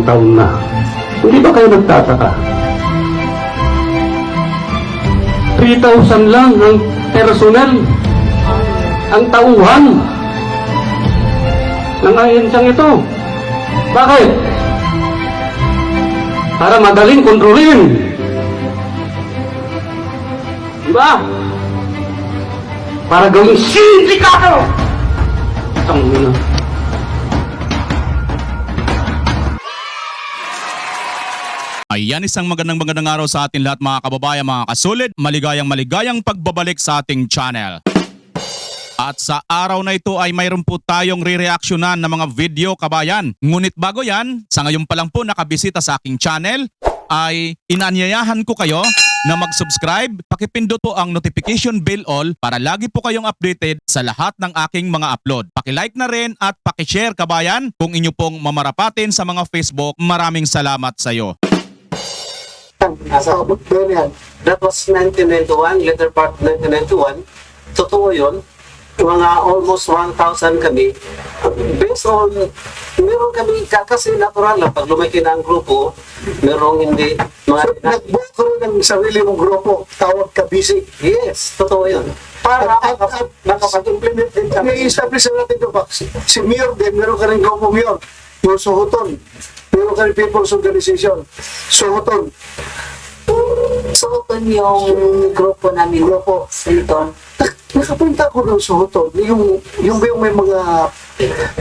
taon na. Hindi ba kayo nagtataka? 3,000 lang ang personnel, ang tauhan ng ahensyang ito. Bakit? Para madaling kontrolin. Diba? Para gawing sindikato. Tangina. Ayan, isang magandang araw sa atin lahat mga kababayan, mga kasulit. Maligayang pagbabalik sa ating channel. At sa araw na ito ay mayroon po tayong re-reactionan ng mga video, kabayan. Ngunit bago yan, sa ngayon pa lang po nakabisita sa aking channel, ay inaanyayahan ko kayo na mag-subscribe, pakipindot po ang notification bell all para lagi po kayong updated sa lahat ng aking mga upload. Paki-like na rin at paki-share, kabayan, kung inyo pong mamarapatin sa mga Facebook. Maraming salamat sa iyo. Nasa abot doon yan. That was 1991, later part 1991. Totoo yun. Mga almost 1,000 kami. Based on, meron kami, kasi natural lang, pag lumaki na ang grupo, merong hindi. So, nagbuo ka rin ng sarili mong grupo, tawag ka busy. Yes, totoo yun. Para nakapag-implement din kami. I-establish natin ito ba? Si Mayor din, meron ka rin grupo Mayor. Yung Suhuton. Meron ka rin People's Organization. Suhuton. Suhuton yung grupo namin. Grupo. Suhuton. Nakapunta ko ng Suhuton. Yung may mga...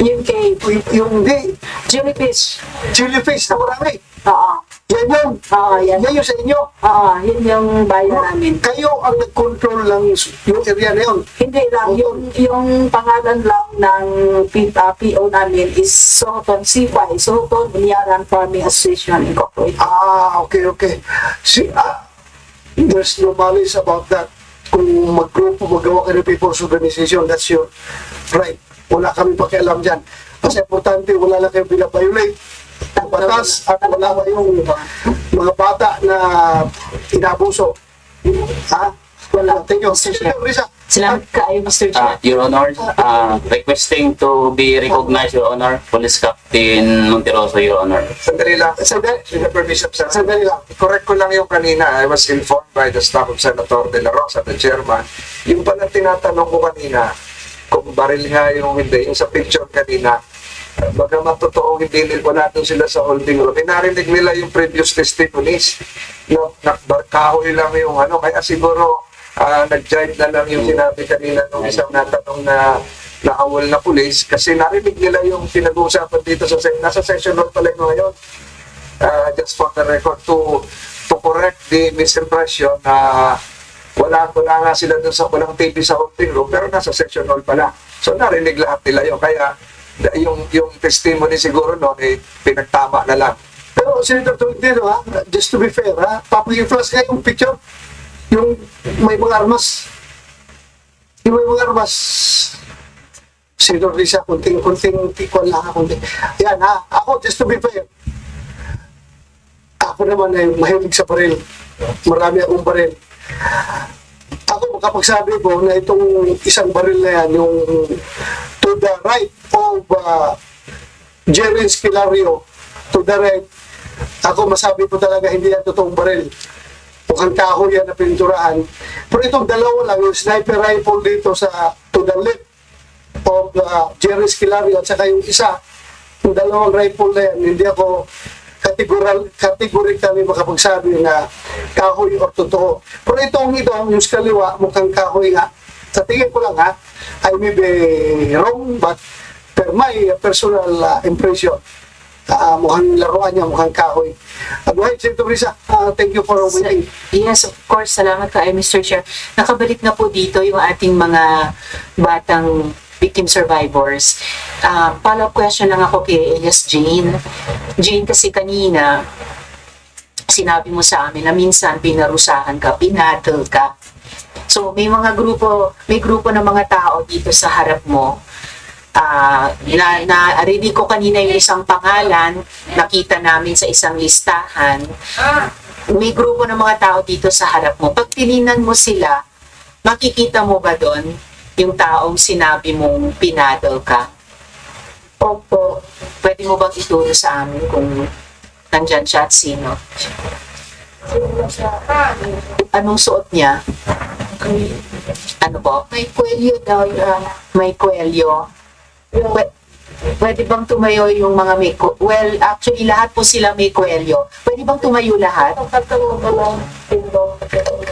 Yung kay... Yung di... Jellyfish. Jellyfish na marami. Oo. Yan yun. Oo, yan. Yan yung sa inyo. Oo, yun yung bayan namin. Kayo ang nag-control lang yung area na yun. Hindi lang, yung pangalan lang ng PO namin is Suhuton CY, Suhuton Bunyaran Farming Association Incorporated. Okay. There's no malice about that. Kung mag-grupo, magawa kayo ng People's Organization, that's your right. Wala kami pakialam dyan. Kasi importante, wala lang kayo binabiolate ang batas at wala kayong mga bata na inabuso. Ha? Wala. Thank you. Risa. Salamat kaayo, Mr. Chair. Your Honor, requesting to be recognized, Your Honor, Police Captain Monteroso, Your Honor. Sandali lang. Sandali lang. Correct ko lang yung kanina. I was informed by the staff of Senator De La Rosa, the chairman. Yung pala tinatanong ko kanina, kung baril nga yung hindi, yung sa picture kanina, bagamat totoo hindi nila, wala doon sila sa holding room. Narinig nila yung previous testimonies. Kahoy lang yung ano, kaya siguro nag-jive na lang yung sinabi kanina nung isang natanong na naawal na pulis kasi narinig nila yung pinag-uusapan dito sa nasa session hall pala ngayon. Just for the record to correct the misimpression na wala nga sila dun sa walang TV sa holding room pero nasa session hall pala. So narinig lahat nila yun. Kaya yung testimony siguro noon pinagtama na lang. Pero Senator Tolentino, just to be fair, papag-flash kayo yung picture. Yung may mga armas. Yung may mga armas. Senator Risa, kunting tikon lang kunting. Yan ako just to be fair. Ako naman ay mahilig sa baril. Marami akong baril. Ako makapagsabi ko na itong isang baril na yan, yung to the right of Jerry Esquilario, to the right, ako masabi ko talaga hindi yan totoong baril. Mukhang kahoy yan na pinturahan. Pero itong dalawa lang, yung sniper rifle dito sa to the left of Jerry Esquilario at saka yung isa, yung dalawang rifle na yan, hindi ako categorically makapagsabi na kahoy o totoo. Pero ito, yung sa kaliwa, mukhang kahoy nga. Sa tingin ko lang I may be wrong, but per my personal impression, mukhang laruan niya, mukhang kahoy. Abuhay, Senator Risa, thank you for waiting. Yes, of course. Salamat kaayo, Mr. Chair. Nakabalik na po dito yung ating mga batang victim survivors. Follow-up question lang ako kay Elias Jane. Jane, kasi kanina, sinabi mo sa amin na minsan pinarusahan ka, pinattle ka. So, may grupo ng mga tao dito sa harap mo. Narinig ko kanina yung isang pangalan, nakita namin sa isang listahan. May grupo ng mga tao dito sa harap mo. Pag tinignan mo sila, makikita mo ba doon yung taong sinabi mong pinadol ka? Opo. Pwede mo bang ituro sa amin kung nandyan siya at sino? Anong suot niya? Ano po? May kwelyo daw yun. May kwelyo. Pwede bang tumayo yung mga may well, actually lahat po sila may kwelyo. Pwede bang tumayo lahat?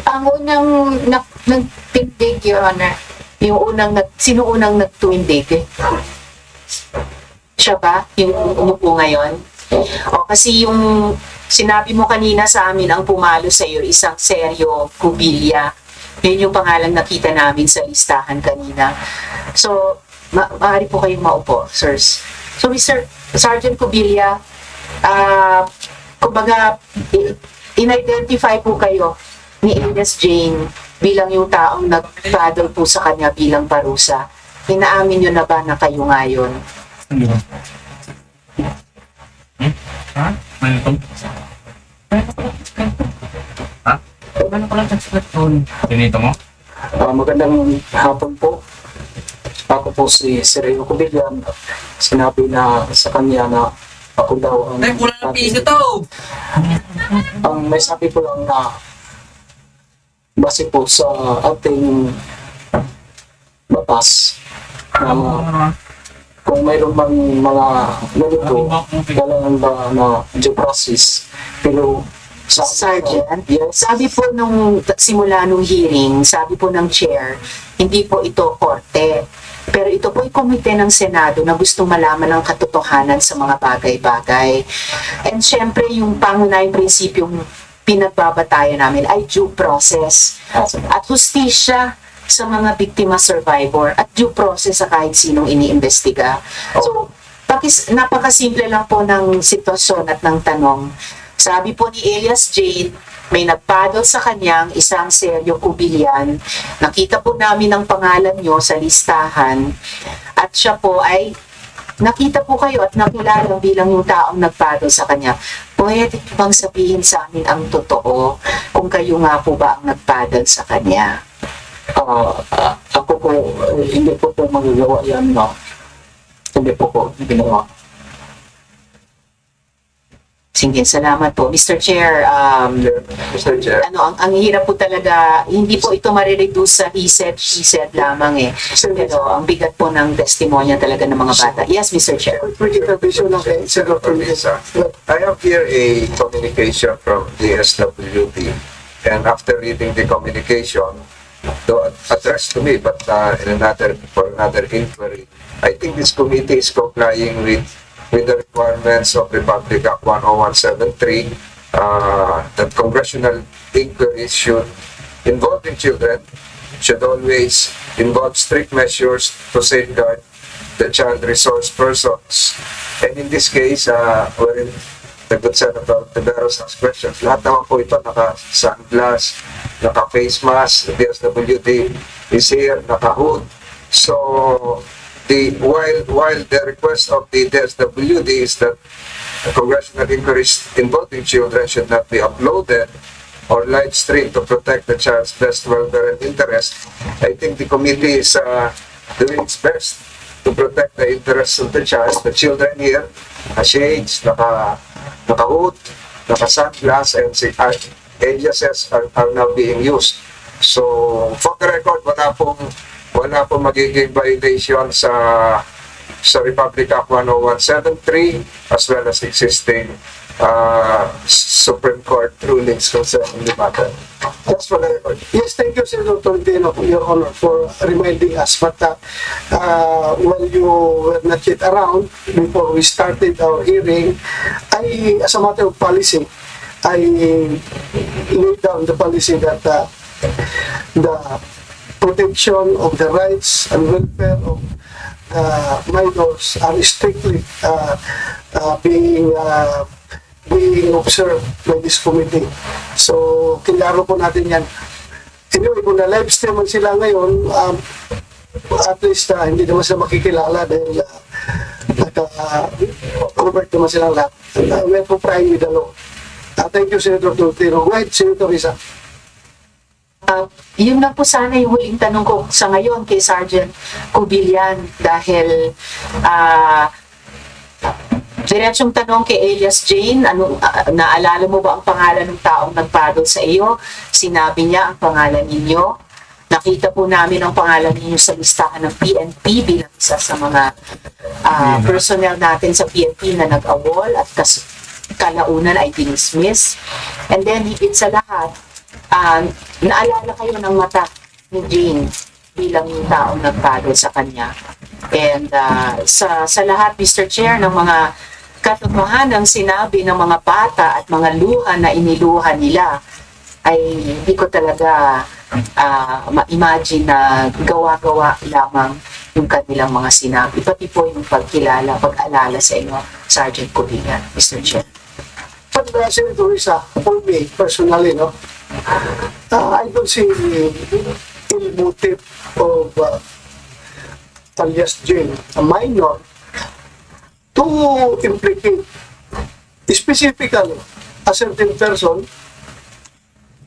Ang unang nagtindig, Your Honor. Yung unang sino unang nagtuwindig? Siya ba? Yung umupo ngayon? O kasi yung sinabi mo kanina sa amin ang pumalo sa iyo isang Sergio Cubillia. Yun yung pangalan nakita namin sa listahan kanina. So, maaari po kayong maupo, sirs. So, Mr. Sergeant Cubillia, kumbaga, in-identify po kayo ni Elias Jane bilang yung taong nag-paddle po sa kanya bilang parusa. Inaamin nyo na ba na kayo ngayon? Tinito mo? Magandang hapon po. Ako po si Sergio Cubillan. Sinabi na sa kanya na ako daw ang... Ang may sabi ko lang na base po sa ating batas na kung mayroon bang mga ganito, kailangan ba na due process. Pero Sergeant, yes, sabi po nung simula nung hearing, sabi po ng chair, hindi po ito korte. Pero ito po ay komite ng Senado na gustong malaman ang katotohanan sa mga bagay-bagay. And syempre, yung pangunahing prinsipyong pinagbabatayan namin ay due process. At hustisya sa mga biktima survivor at due process sa kahit sinong iniimbestiga. So, napakasimple lang po ng sitwasyon at ng tanong. Sabi po ni Elias Jane, may nagpaddle sa kanyang isang Sergio Cubillan. Nakita po namin ang pangalan nyo sa listahan. At siya po ay, nakita po kayo at nakilala bilang yung taong nagpaddle sa kanya. Pwede bang sabihin sa amin ang totoo kung kayo nga po ba ang nagpaddle sa kanya? ako po, hindi po po magagawa yan, no? Hindi po ginawa. Sige, salamat po. Mr. Chair, Mr. Chair. ang hirap po talaga, hindi po ito marireduce sa he said lamang eh. Pero ang bigat po ng testimonya talaga ng mga bata. Yes, Mr. Chair. I have here a communication from the SWD, and after reading the communication, though addressed to me, but for another inquiry, I think this committee is complying with the requirements of Republic Act 10173, that congressional inquiries should involving children should always involve strict measures to safeguard the child resource persons. And in this case, wherein the good Senator Tiberos has questions, lahat naman po ito naka-sunglass, naka-face mask, the DSWD is here, naka-hood. So, while the request of the DSWD is that congressional inquiries involving children should not be uploaded or live streamed to protect the child's best welfare and interest, I think the committee is doing its best to protect the interests of the child. The children here, shades, naka-hood, naka-sunglass, and aliases are now being used. So, for the record, wala pong magiging violation sa Republic Act 10173 as well as existing Supreme Court rulings concerning the matter. Just for the record. Yes, thank you, Senator Tolentino, Your Honor, for reminding us. But while you were not yet around, before we started our hearing, as a matter of policy, I laid down the policy that the protection of the rights and welfare of minors are strictly being observed by this committee. So, kinlaro po natin yan. Anyway, kung na-live stream man sila ngayon, at least hindi naman sila makikilala dahil naka-convert naman silang lahat. We're complying with the law. Thank you, Senator Tolentino. Go ahead, Senator Risa. Yun lang po sana yung huling tanong ko sa ngayon kay Sergeant Cubillan dahil Diretsong tanong kay Elias Jane, naalala mo ba ang pangalan ng taong nagpadol sa iyo? Sinabi niya ang pangalan ninyo. Nakita po namin ang pangalan ninyo sa listahan ng PNP bilang isa sa mga personnel natin sa PNP na nag-awol at kalaunan ay dinismiss. And then, higit sa lahat, naalala kayo ng mata ni Jane bilang yung taong nagpadol sa kanya. And sa lahat, Mr. Chair, ng mga katotohanan sinabi ng mga bata at mga luha na iniluha nila, ay hindi ko talaga ma-imagine na gawa-gawa lamang yung kanilang mga sinabi. Pati po yung pagkilala, pag-alala sa inyo, Sergeant Cobillan, Mr. Chair. But Senator Risa, for me, personally, no, I don't see any motive of alias Jane, a minor, to implicate specifically a certain person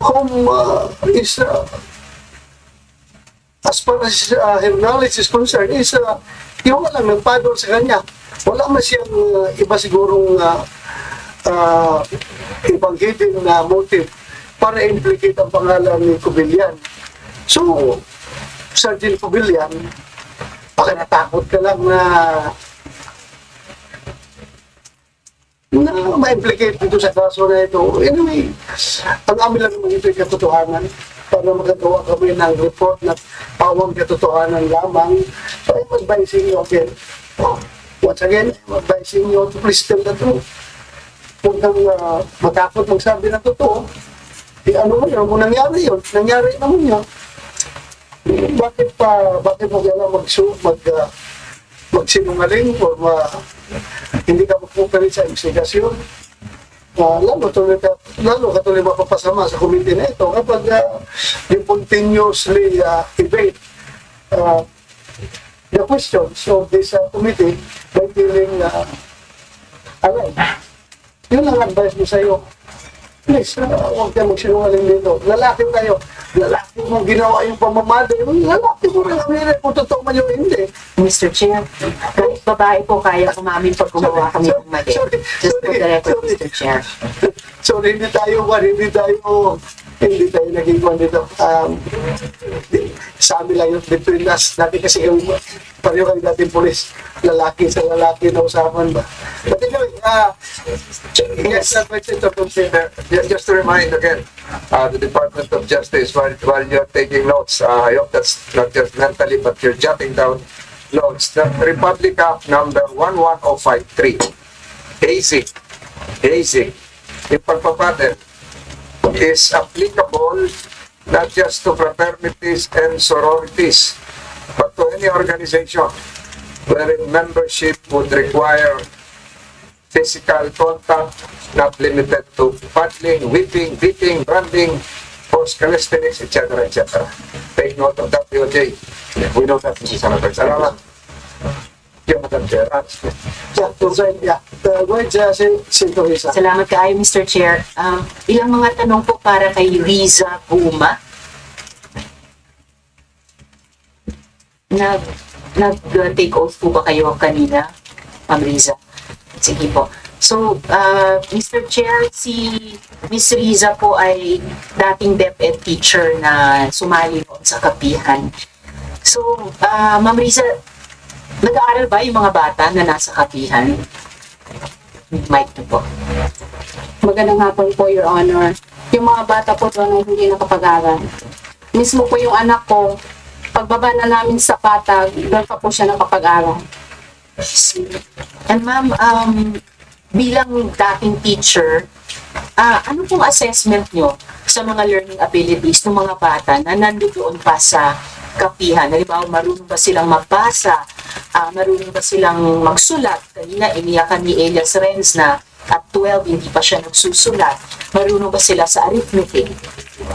whom is, as far as her knowledge is concerned, is yung walang nagpadol sa kanya. Wala man siyang iba sigurong ibang hidden na motive para implicate ang pangalan ni Cobillan. So, Sergeant Cobillan, baka natakot ka lang na ma-implicate dito sa kaso na ito. Anyway, ang amin lang naman ito ay katotohanan para magagawa kami ng report na pawang katotohanan lamang. So I'm advising you again. Once again, I'm advising you to please tell the truth. Huwag kang matakot magsabi ng totoo. Ano mo yun? Kung nangyari yun, nangyari naman yun. Bakit mo gano'n magsinungaling o hindi ka magpupalit sa investigasyon? Lalo katuloy mapapasama sa committee na ito kapag you continuously evade the questions of this committee by feeling alive. Yun ang advice mo sa iyo. Please, huwag kayo magsinungaling dito. Lalaki kayo. Lalaki mo ginawa yung pamamada. Lalaki mo rin kung totoo man yung hindi. Mr. Chair, kahit babae po kaya umamin pag gumawa kami ng mali. Just for the record, Mr. Chair. So, hindi tayo naging kwan dito. Sa amin lang yung between us. Dati kasi yung pareho kayo dating polis. Lalaki sa lalaki na usapan ba. But anyway, Yes, that makes it to consider. Just to remind again, the Department of Justice, while you're taking notes, I hope that's not just mentally, but you're jotting down notes. The Republic Act number 11053, ASIC, yung pagpapatent, is applicable not just to fraternities and sororities, but to any organization wherein membership would require physical contact, not limited to paddling, whipping, beating, branding, forced calisthenics, etc., etc. Take note of that, DOJ. We know that, Mr. Senator. Salamat. Yeah, Madam Chair. go ahead, Senator Risa. Salamat kayo, Mr. Chair. Ilang mga tanong po para kay Riza Guma. Nag-take oath po ba kayo kanina, Ma'am Riza? Sige po. So, Mr. Chair, si Miss Riza po ay dating DepEd teacher na sumali po sa kapihan. So, Ma'am Riza, nag-aaral ba yung mga bata na nasa kapihan? Mic na po. Magandang hapon po, Your Honor. Yung mga bata po doon ay hindi nakapag-aral. Mismo po yung anak ko, pagbaba na namin sa patag, doon pa po siya nakapag-aral. And ma'am, bilang dating teacher, ano pong assessment nyo sa mga learning abilities ng mga bata na nandoon pa sa kapihan? Halimbawa, marunong ba silang magbasa? Marunong ba silang magsulat? Kanina, iniyakan ni Elias Renz na at 12, hindi pa siya nagsusulat. Marunong ba sila sa arithmetic?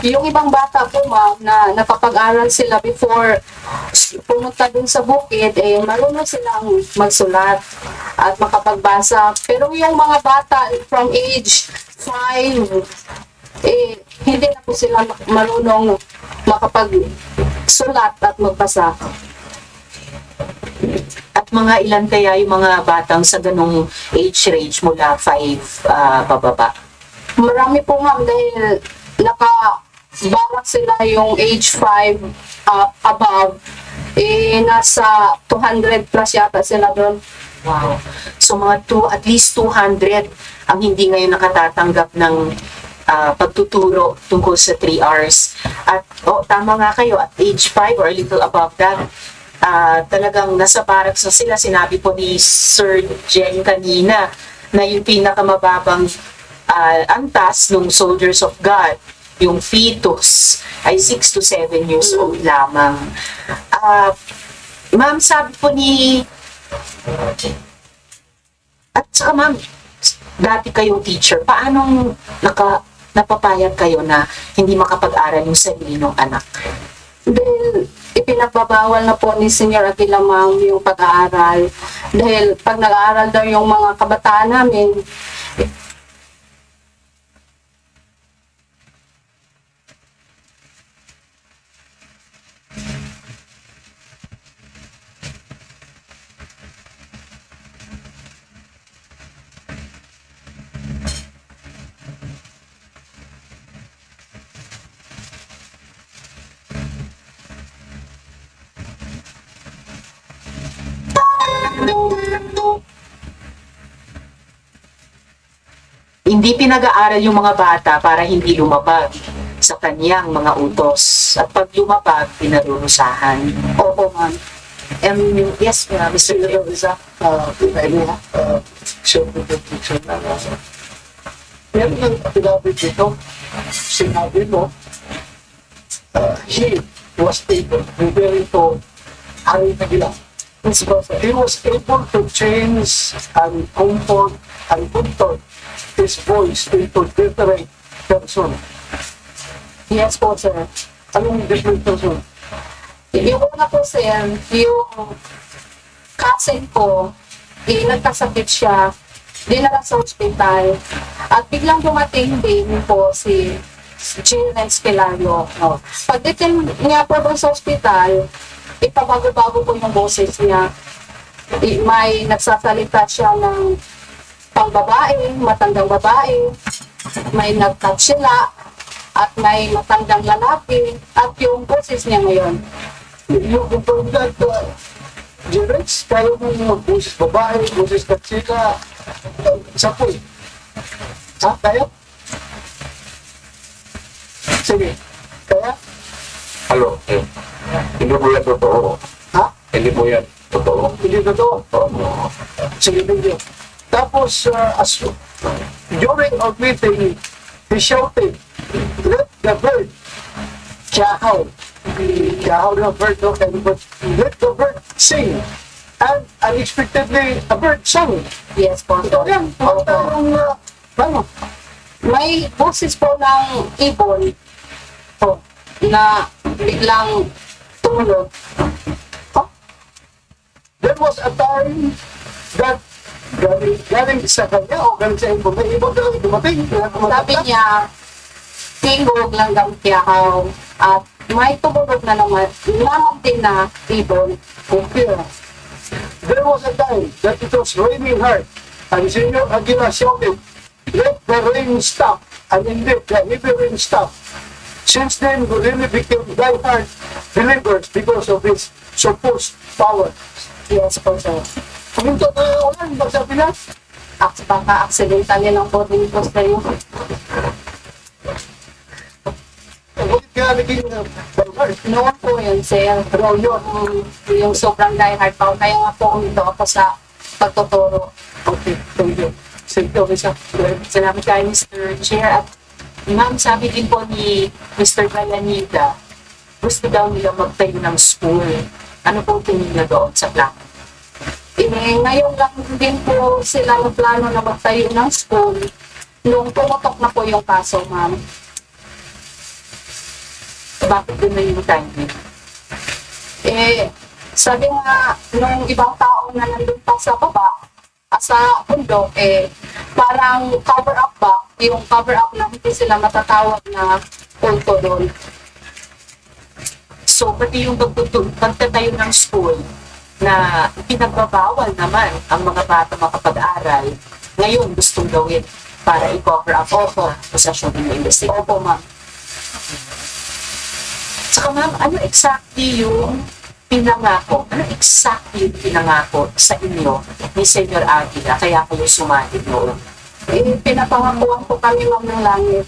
Yung ibang bata po, ma'am, na nakapag-aral sila before pumunta dun sa bukid, marunong silang magsulat at makapagbasa. Pero yung mga bata from age 5, hindi na po sila marunong makapagsulat at magbasa. At At mga ilan kaya yung mga batang sa ganong age range mula 5 pababa? Marami po ma'am dahil nakabalak sila yung age 5 above. Nasa 200 plus yata sila doon. Wow. So at least 200 ang hindi ngayon nakatatanggap ng pagtuturo tungkol sa 3 Rs. At tama nga kayo, at age 5 or a little above that, talagang nasa barracks na sila. Sinabi po ni Sir Jen kanina na yung pinakamababang antas ng Soldiers of God, yung fetus, ay 6 to 7 years old lamang. Ma'am, sabi po ni... At saka ma'am, dati kayong teacher, paanong napapayag kayo na hindi makapag-aral yung sarili ng anak? Dahil ipinagbabawal na po ni Senior Aquila ma'am yung pag-aaral. Dahil pag nag-aaral daw yung mga kabataan namin, Hindi pinag-aaral yung mga bata para hindi lumabag sa kanyang mga utos. At pag lumabag, pinarurusahan. opo ma'am. Yes, Mr. Lorenza. Meron ng pinabit dito, sinabi mo, he was able, referring to Harry Nagila. He was able to change and comfort and contort his voice into different person. Yes po sir. Anong different person? Yung una po sir, yung cousin ko, nagkasakit siya, dinala sa ospital, at biglang dumating din po si Jill Espelario. Pagdating niya po doon sa ospital, ipabago-bago po yung boses niya. May nagsasalita siya ng pangbabae, matandang babae, may nagtatsila, at may matandang lalaki, at yung boses niya ngayon. Yung from that, Jirex, kaya mo boses babae, boses katsika, sa po. Ha? Kaya? Sige. Kaya? Halo, hindi po yan totoo. Ha? Hindi po yan totoo. Hindi totoo. Sige, video. Tapos, during our meeting, he shouted, "Let the bird chahaw." Chahaw the bird, no? Let the bird sing. And unexpectedly, a bird sang. Yes po. Ito yan. Ano? May boses po ng ibon po na biglang tumulog. There was a time that galing sa kanya o galing sa ibon, may ibon na dumating. Sabi niya, tingog lang daw tiyahaw at may tumulog na naman din na ibon. Okay. There was a time that it was raining hard and Senior Aguila shouted, "Let the rain stop." And indeed, the heavy rain stopped. Since then, we really became die-hard believers because of his supposed power. Yes po sir. Pumunta na ulan, magsabi na. Baka accidental yan ang boarding post na yun. Bakit kaya naging die-hard? Noon po yun sir. Pero yung sobrang die-hard pa. Kaya nga po umito ako sa pagtuturo. Okay, thank you. Thank you, Risa. Salamat kayo, Mr. Chair. At ma'am, sabi din po ni Mr. Galanita, gusto daw nila magtayo ng school. Ano po tingin niyo doon sa plano? Ngayon lang din po sila ng plano na magtayo ng school nung pumutok na po yung kaso, ma'am. Bakit doon na yung timing? Sabi nga nung ibang tao na nandun pa sa baba, sa bundok, parang cover up ba? Yung cover up na hindi sila matatawag na kulto doon. So, pati yung pagtatayo ng school, na pinagbabawal naman ang mga bata makapag-aral, ngayon gustong gawin para i-cover up ang posasyon ng investigation. Opo, ma'am. Saka ma'am, ano exactly yung pinangako? Ano exactly yung pinangako sa inyo ni Senyor Aguila kaya kayo sumalit noon? Pinapangakuan po kami, ma'am, ng langit.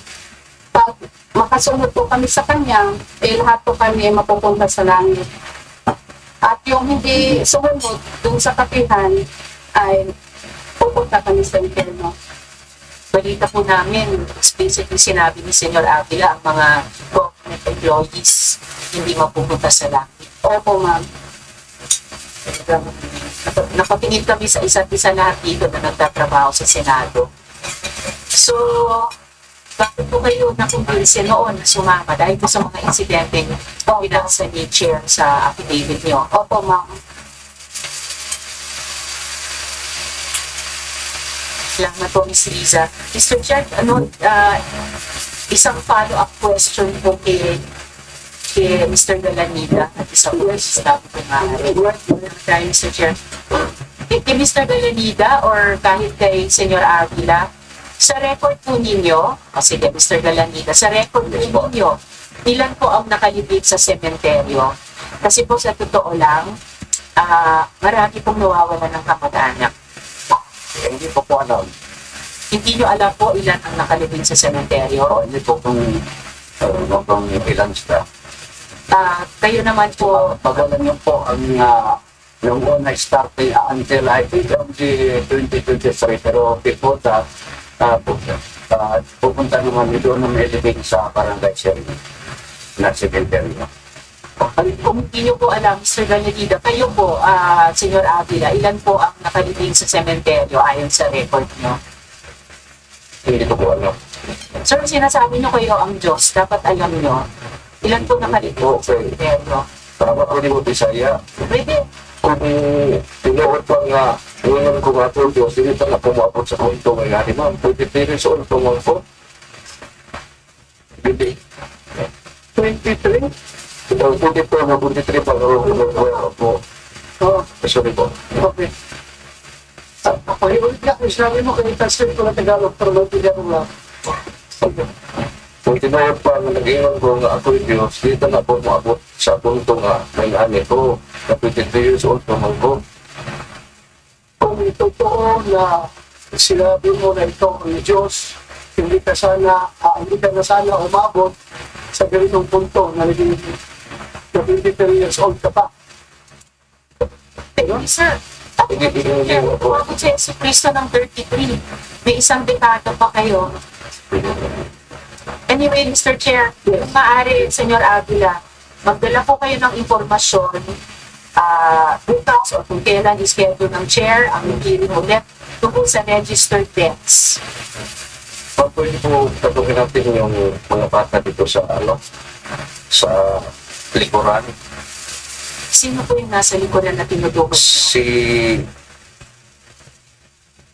Pag makasunod po kami sa kanya, lahat po kami mapupunta sa langit. At yung hindi sumunod dun sa kapihan, ay pupunta kami sa impyerno. Balita po namin, explicitly sinabi ni Senyor Avila, ang mga government employees hindi mapupunta sa langit. Opo, ma'am. Napatingin kami sa isa't isa lahat dito na nagtatrabaho sa Senado. So, bakit po kayo nakumbinsin noon na sumama dahil po sa mga insidente pinasa ni Chair sa affidavit niyo? Opo, ma'am. Salamat po, Ms. Riza. Mr. Chair, isang follow-up question po kay Mr. Galanida at isang question po nga. Tayo, Mr. Chair. Kay Mr. Galanida or kahit kay Senyor Avila, sa record po ninyo, sige Mr. Galanida, sa record po ninyo, ilan po ang nakalibig sa sementeryo? Kasi po sa totoo lang, marami pong nawawalan ng kamag-anak. Hindi po po alam. Hindi nyo alam po ilan ang nakalibing sa sementeryo? Hindi po kung ilan sila. Kayo naman po, Pagalan niyo po ang yung una starting until I think of the 2023, pero before that, pupunta naman doon na may living sa barangay Sherry na cemetery. kung hindi nyo po alam, Mr. Galanida, kayo po, Senyor Avila, ilan po ang nakalibing sa sementeryo ayon sa record nyo? Hindi ko po alam. Sir, sinasabi nyo kayo ang Diyos, dapat alam nyo, ilan po nakalibing sa sementeryo? Tama po ni mo Bisaya. Pwede. Kung tinuod pa nga, ngayon ko nga po Diyos, hindi pa na pumapot sa punto ngayon. Ma'am, 23 years old po po. Hindi. 23? 23 na 23 pa po. Oh, Sorry po. okay. Ako, ulit nga, sabi mo kayo, translate ko na Tagalog, pero magpili ako lang. Kung tinuod pa nga nag-iwan ko nga ako'y Diyos, dito na po maabot sa punto nga may ani ko. Na 23 years old po po. Kung totoo na sinabi mo na ito ang Diyos, hindi ka na sana umabot sa ganitong punto na naging 23 years old ka pa. Sir, umabot si Yesu Cristo ng 33. May isang dekada pa kayo. Anyway, Mr. Chair, kung maaari, Senyor Avila, magdala po kayo ng impormasyon bukas o kung kailan ischedule ng Chair ang hearing ulit tungkol sa registered deaths. Pwede po tatungin natin yung mga bata dito sa sa likuran. Sino po yung nasa likuran na tinutukoy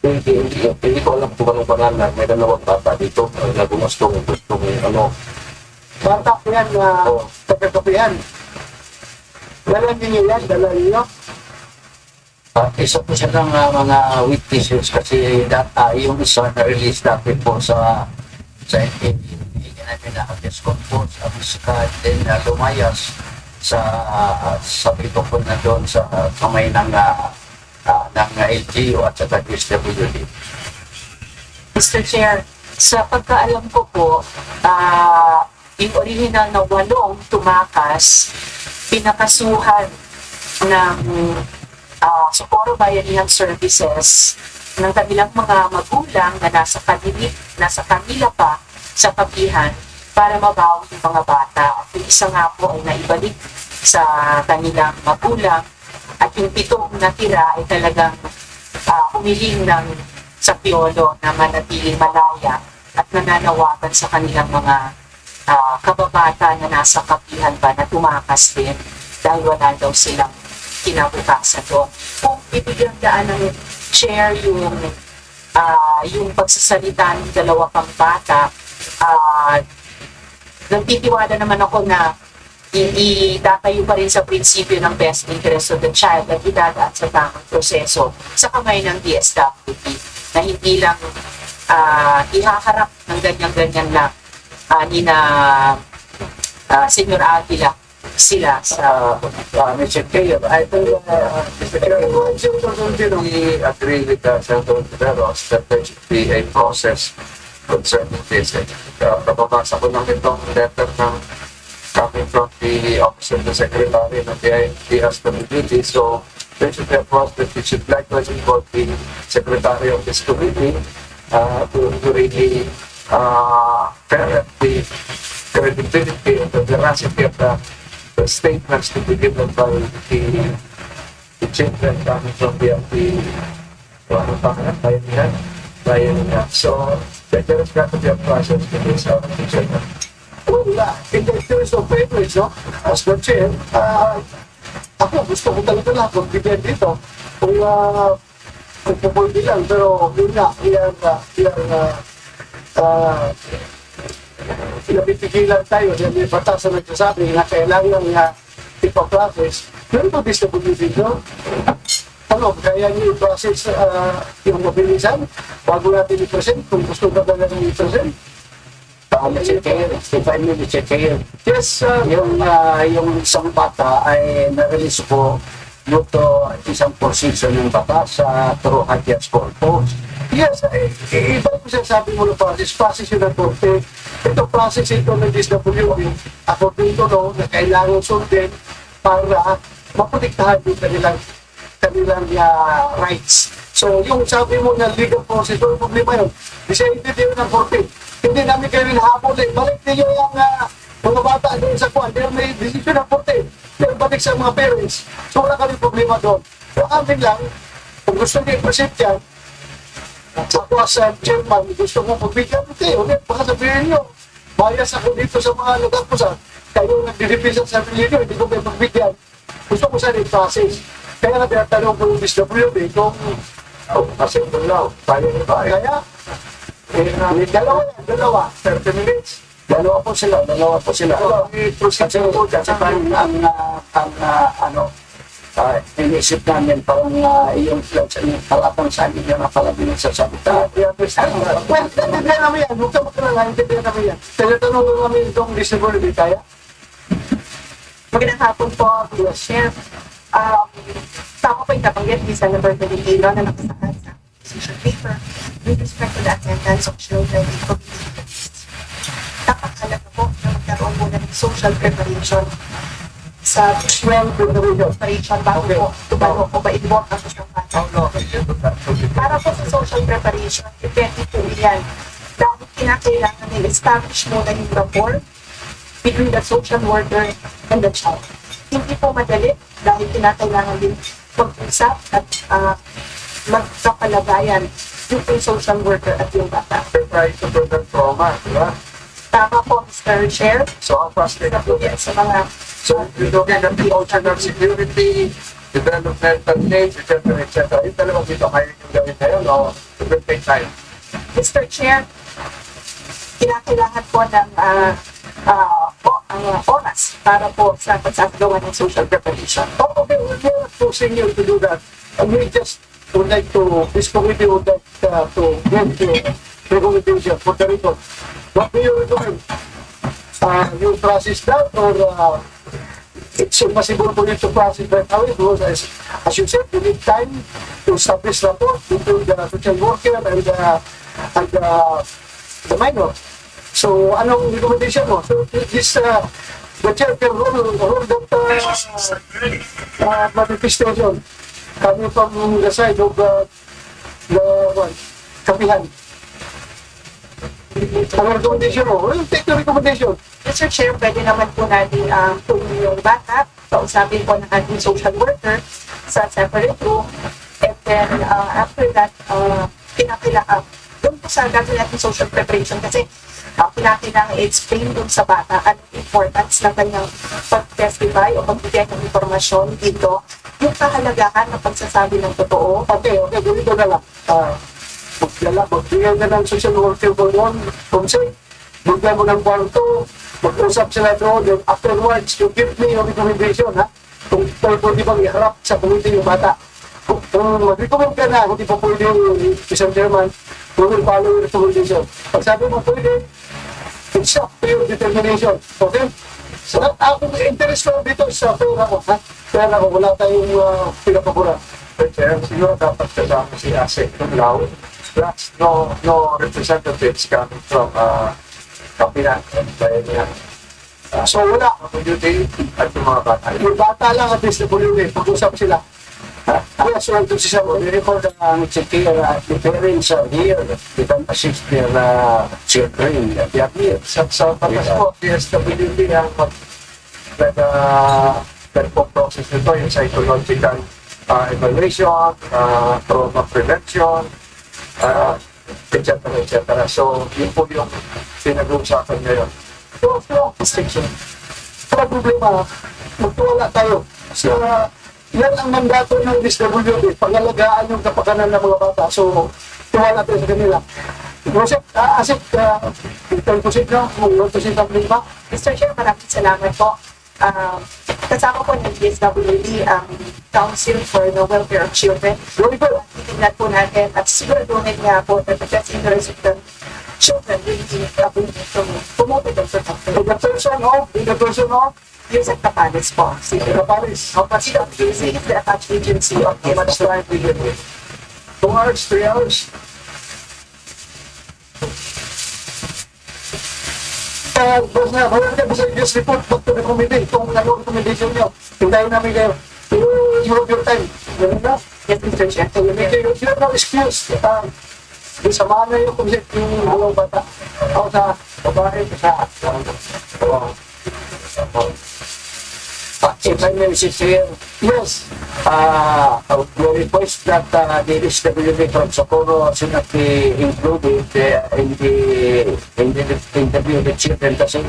niyo? Hindi ko alam kung anong pangalan. May dalawang bata dito na gustong Bata ko yan na taga-kapihan. Dala ninyo yan, dala ninyo. isa po siya ng mga witnesses kasi yung isa na-release dati po sa NTV. Hindi namin na-access compose, Abiskad, then lumayas sa pito po na doon sa kamay ng LGU at sa DSWD. Mr. Chair, sa pagkaalam ko po, yung original na 8 tumakas, pinakasuhan ng Socorro Bayanihan Services ng kanilang mga magulang na nasa kanila pa sa kapihan para mabawi yung mga bata. At yung isa nga po ay naibalik sa kanilang magulang at yung 7 natira ay talagang humiling ng sapiolo na manatiling malaya at nananawagan sa kanilang mga kababata na nasa kapihan ba na tumakas din dahil wala daw silang kinabukasan doon. Kung bibigyan daan ng Chair yung pagsasalita ng 2 pang bata, nagtitiwala naman ako na itatayo pa rin sa prinsipyo ng best interest of the child at idadaan sa tamang proseso sa kamay ng DSWD na hindi lang ihaharap ng ganyan-ganyan lang ni na Senior Avila sila sa Mr. Chair, I think, Mr. Chair, We agree with Senator Tiveros that there should be a process concerning this. Nababasa ko lang itong letter ng coming from the Office of the Secretary ng DSWD. So, there should be a process which should likewise involve the Secretary of this committee to really ferret the credibility and the veracity of the statements to be given by the children coming from bayanihan. So, there has got to be a process to this children. Well, in the interest of fairness, no? As the chair, ako gusto ko talaga lang magbigyan dito. Kung pupuldi lang, pero yun nga, napipigilan tayo dahil may batas na nagsasabi na kailangan nga ipa-process. Pero ito DSWD, no? Ano, kaya niyo i-process yung mabilisan bago natin i-present kung gusto ka ba natin i-present. Mr. Chair, if I may, Mr. Chair, Yes, yung isang bata ay na-release po due to isang position ng bata sa true habeas corpus. yes, iba ko sabi mo na process yun ang korte. Ito process ito ng DSWD, according to law, na kailangan sundin para maprotektahan yung kanilang rights. So, yung sabi mo na legal process, yung problema yun, decided yun ng korte. Hindi namin kayo hinahabol eh. Balik niyo yung mga bata doon sa kwan. Dahil may decision ng korte. Dahil balik sa mga parents. So, wala kami problema doon. Pero amin lang, kung gusto niyo i-present yan, ako as chairman, gusto mo pagbigyan ito. Ulit, baka sabihin niyo, bias ako dito sa mga lugar ko sa kayo nagdidipisa sa sarili niyo, hindi ko may pagbigyan. Gusto ko sa process. Kaya na tinatanong ko yung DSWD kung Kasi ito lang, tayo na ba? kaya, dalawa, 30 minutes. Dalawa po sila. Kasi po, kasi parang inisip namin parang yung talapang sa amin yung napalagi ng sasalita. Well, natindihan namin yan. Huwag ka makalala, natindihan namin yan. Tinatanong namin itong DSWD, kaya? Magandang hapon po, Chair. Tama po yung nabanggit ni Senator Benedino na nakasaad sa position paper with respect to the attendance of children in community. Napakalaga po na magkaroon muna ng social preparation sa preparation bago po ba-involve ang social bata. Para po sa social preparation, depende po yan. Dahil kinakailangan nil-establish muna yung rapport between the social worker and the child. Hindi po madali dahil kinakailangan din mag-usap at magkapalagayan yung social worker at yung bata. Try to prevent trauma, di ba? Tama po, Mr. Chair. So, ang prostate Na po yan sa mga So, you don't get the ocean of security, developmental needs, etc. Yung talagang dito kayo yung gawin ngayon, o it will take time. Mr. Chair, kinakailangan po ng ang oras para po sa pagsasagawa ng social preparation. Oh, okay, we're not forcing you to do that. We just would like to, this committee would like to give you recommendation for the report. What do you recommend? You process that or it's impossible for you to process right away because as you said, you need time to establish rapport between the social worker and the minor. So, anong recommendation mo? So, this, the chair can rule that manifestation coming from the side of the kapihan. Ang recommendation mo? Well, take the recommendation. Mr. Chair, pwede naman po natin tulong yung bata, kausapin po ng ating social worker sa separate room, and then after that, kinakailangan, doon po sa gagawin natin social preparation kasi kinakailangan i-explain doon sa bata ang importance ng kanyang pag-testify o pagbigay ng informasyon dito, yung kahalagahan ng pagsasabi ng totoo. Okay, ganito na lang. Magbigay na ng social worker kung consent, magbigay mo ng kwarto, mag-usap sila doon, then afterwards, you give me your recommendation, ha? Kung pwede bang iharap sa committee yung bata. Kung mag-recommend ka na, hindi pa pwede yung Mr. Chairman, we will follow your recommendation. Pag sabi mo pwede, it's up to your determination. Okay? So, ako interest ko dito sa pera ko, ha? Pera ko, wala tayong pinapagura. Chair, siguro dapat kasama si Asik Lao. Plus, no representatives coming from Kapinan. Kaya niya. So, wala. Community at yung mga bata. Yung bata lang at least na pag-usap sila. Kaya sila ito si Samuel. For the the parents are here. They can assist their children. They are here. Sa batas po, PSWD ang mag-perform process nito, yung psychological evaluation, trauma prevention, etc. etc. So, yun po yung pinag-uusapan ngayon. So, restriction. Wala problema. Magtuwala tayo. So, yan ang mandato ng DSWD, pangalagaan yung kapakanan ng mga bata. So, tuwala tayo sa kanila. Joseph, Asik, return to sit now, kung to sit ang lima. Mr. Chair, maraming salamat po. Kasama po ng DSWD ang Council for the Welfare of Children. Very good. Titingnan po natin at siguraduhin nga po that the best interest of the children will be promoted and protected. In the person of, Here's at Tapalis po. Paris. CWC is the attached agency of the Much time we get with. 2 hours, 3 hours. Boss na, basta just report back to the committee kung ano recommendation nyo. Hintayin namin kayo. You have your time. Ganun na. Yes, Mr. Chair. You have no excuse. Isamahan na yung committee yung mga bata. Ako sa babae, sa If I may, Mr. Chair, yes. I would request that the SWD from Socorro should not be included in the interview with children kasi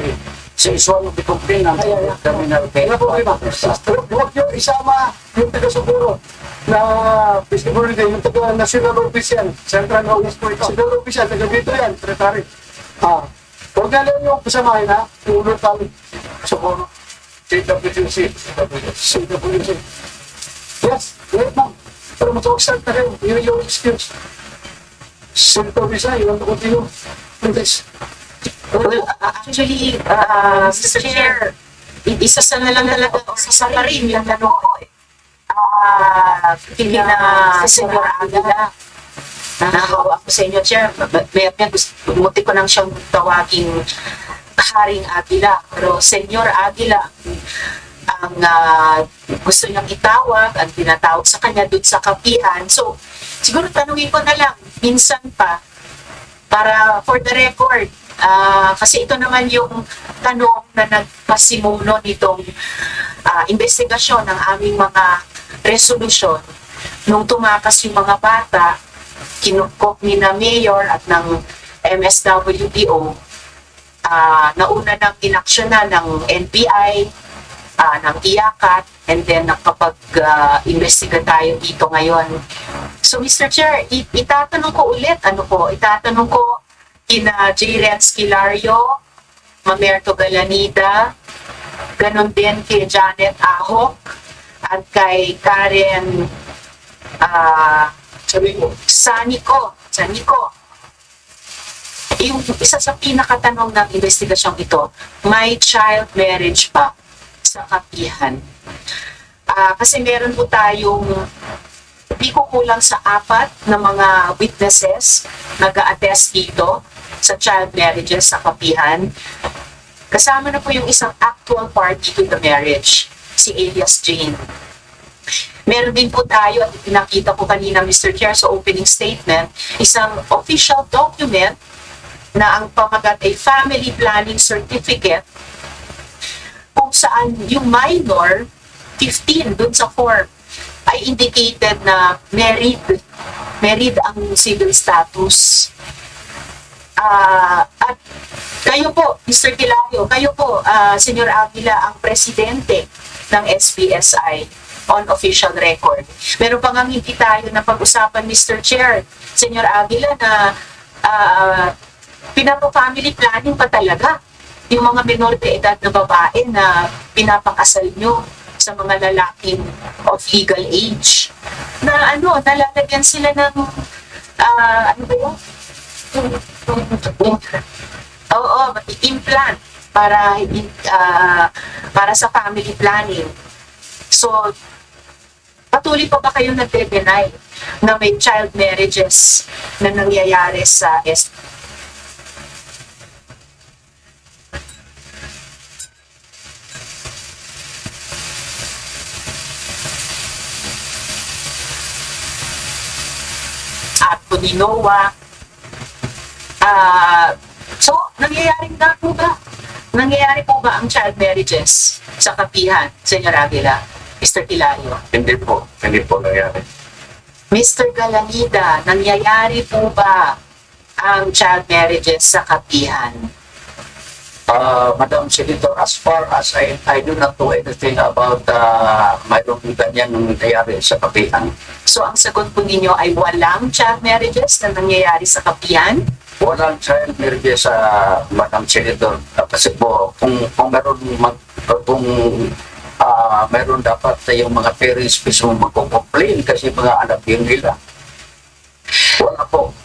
she is one of the complainants of the criminal case. Wala problema. Huwag nyo isama yung taga-Suguro na Security, yung taga-National Official, Central Office po ito. Central Official, taga-dito yan, Secretary. Huwag na lang yung kasamahin ha, yung local Suguro. CWC. CWC. Yes, wait ma'am. Pero mag-start na kayo, yun yung excuse. Senator Visa, you want to continue? Please. Well, actually, Mr. Chair, isa sa na lang talaga, isa pa rin yung tanong ko eh. Hindi na Senyor Aguila. Nahawa ako sa inyo, Chair. Munti ko nang siyang tawaging Haring Aguila. Pero Senyor Aguila, ang gusto niyang itawag, ang tinatawag sa kanya doon sa kapihan. So, siguro tanungin ko na lang, minsan pa, para for the record, kasi ito naman yung tanong na nagpasimuno nitong investigasyon ng aming mga resolusyon. Nung tumakas yung mga bata, kinukok ni na Mayor at ng MSWDO, nauna ng inaksyonan ng NBI, ng IACAT, and then nakapag-investiga tayo dito ngayon. So, Mr. Chair, itatanong ko ulit, itatanong ko kina J. Renz Kilario, Mamerto Galanida, ganon din kay Janet Ahok, at kay Karen Sanico. Yung isa sa pinakatanong ng investigasyong ito, may child marriage ba sa kapihan? Kasi meron po tayong di ko kulang sa 4 na mga witnesses nag-a-attest dito sa child marriages sa kapihan. Kasama na po yung isang actual party to the marriage, si Elias Jane. Meron din po tayo, at pinakita ko kanina, Mr. Chair, sa opening statement, isang official document na ang pamagat ay Family Planning Certificate, kung saan yung minor, 15 dun sa form, ay indicated na married ang civil status. At kayo po, Mr. Kilario, kayo po, Senyor Aguila, ang presidente ng SPSI on official record. Meron pa nga hindi tayo na pag-usapan, Mr. Chair, Senyor Aguila, na pinapa-family planning pa talaga yung mga minor de edad na babae na pinapakasal nyo sa mga lalaking of legal age na nalalagyan sila ng ano ba yun? Oo, implant para sa family planning. So, patuloy pa ba kayo nagde-deny na may child marriages na nangyayari sa at Puninoa? So, nangyayari po ba ang child marriages sa kapihan, Senyor Aguila, Mr. Hilario? Hindi po nangyari. Mr. Galanida, nangyayari po ba ang child marriages sa kapihan? Madam Senator, as far as I do not know anything about mayroong ganyan nangyayari sa kapihan. So, ang sagot po ninyo ay walang child marriages na nangyayari sa kapihan? Walang child marriage sa Madam Senator. Kasi po, kung meron dapat yung mga parents mismo magko-complain kasi mga anak yun nila. Wala po.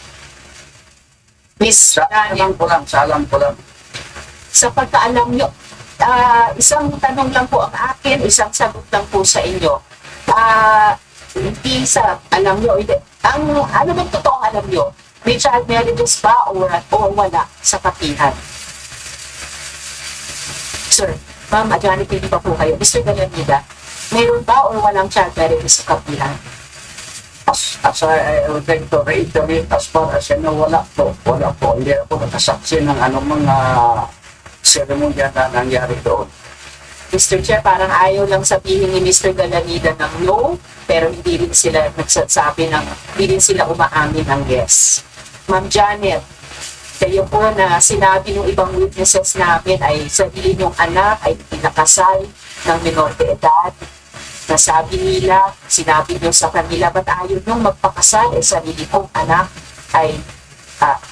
Miss Alam ko lang. sa pagkaalam nyo, isang tanong lang po ang akin, isang sagot lang po sa inyo. Hindi sa alam nyo, ano bang totoong alam nyo? May child marriages ba o wala sa kapihan? Sir, ma'am, Janet, hindi pa po kayo. Mr. Galanida, mayroon ba o walang child marriages sa kapihan? As I would like to reiterate, as far as I know, wala po. Hindi ako nakasaksi ng mga seremonya na nangyari doon. Mr. Chair, parang ayaw lang sabihin ni Mr. Galanida ng no, pero hindi rin sila hindi rin sila umaamin ng yes. Ma'am Janet, kayo po na sinabi ng ibang witnesses namin ay sarili niyong anak ay pinakasal ng minor de edad. Nasabi nila, sinabi niyo sa kanila, ba't ayaw niyong magpakasal sarili kong anak ay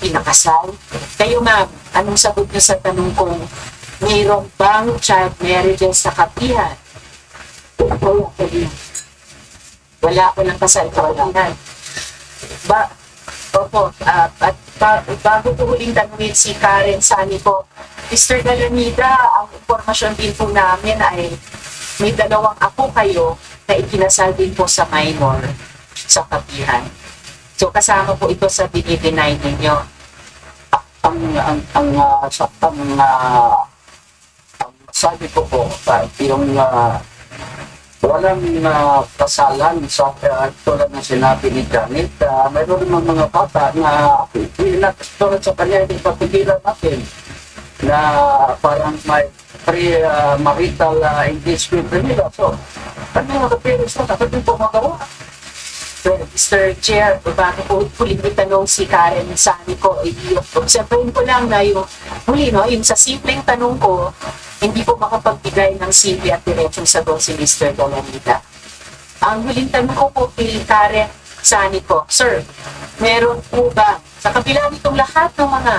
pinakasal? Kayo ma'am, anong sagot niyo sa tanong kong mayroong bang child marriages sa kapihan? Wala ko ng kasal kapihan. Bago ko huling tanungin si Karen Sani po, Mr. Galanida, ang impormasyon din po namin ay may 2 apo kayo na ikinasal din po sa minor sa kapihan. So kasama po ito sa dinideny ninyo. Ang sabi ko po, yung walang kasalan sa tulad na sinabi ni Janet, mayroon naman mga bata na tulad sa kanya hindi papigilan natin na parang may pre-marital engagement nila. So, ano mga parents na dapat yung pumagawa? Mr. Chair, bago po huling itanong si Karen Sani ko, observahin ko lang na yung yung sa simpleng tanong ko, hindi po makapagbigay ng simple at diretsong sagot si Mr. Galanida. Ang huling tanong ko po kay Karen Sani ko, Sir, meron po ba, sa kabila nitong lahat ng mga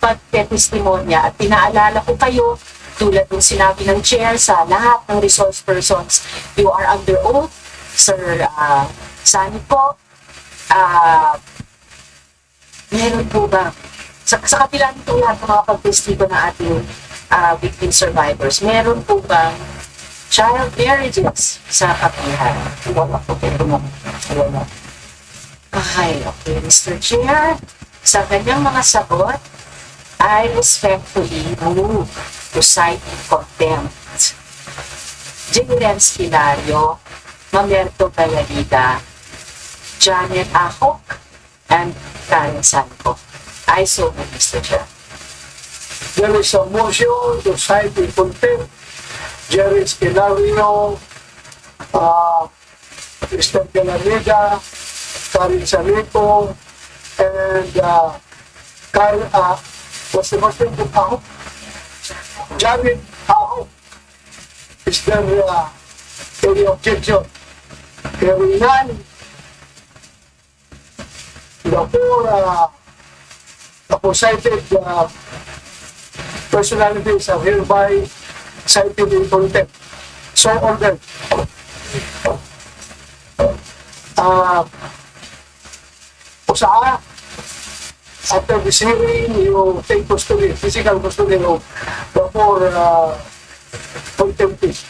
pagtetestimonya at pinaalala ko kayo, tulad ng sinabi ng chair sa lahat ng resource persons, you are under oath, Sir Sani po, meron po ba, sa kabila nitong lahat ng mga pagtestigo ng ating victim survivors, meron po bang child marriages sa kapihan? Wala po. Wala. Okay, Mr. Chair, sa kanyang mga sagot, I respectfully move to cite in contempt J. Renz Hilario, Mamerto Galanida, Janet Ahok, and Karen Sanco. I so move, Mr. Chair. There is a motion to cite in contempt Jerry Hilario, Mr. Galanida, Karen Sanco, and what's the first name of Ahok? Janet Ahok. Is there any objection? Hearing none, the four cited personalities are hereby cited in contempt. So ordered. Usaa, after this hearing, you take custody, physical custody of the four contemptees.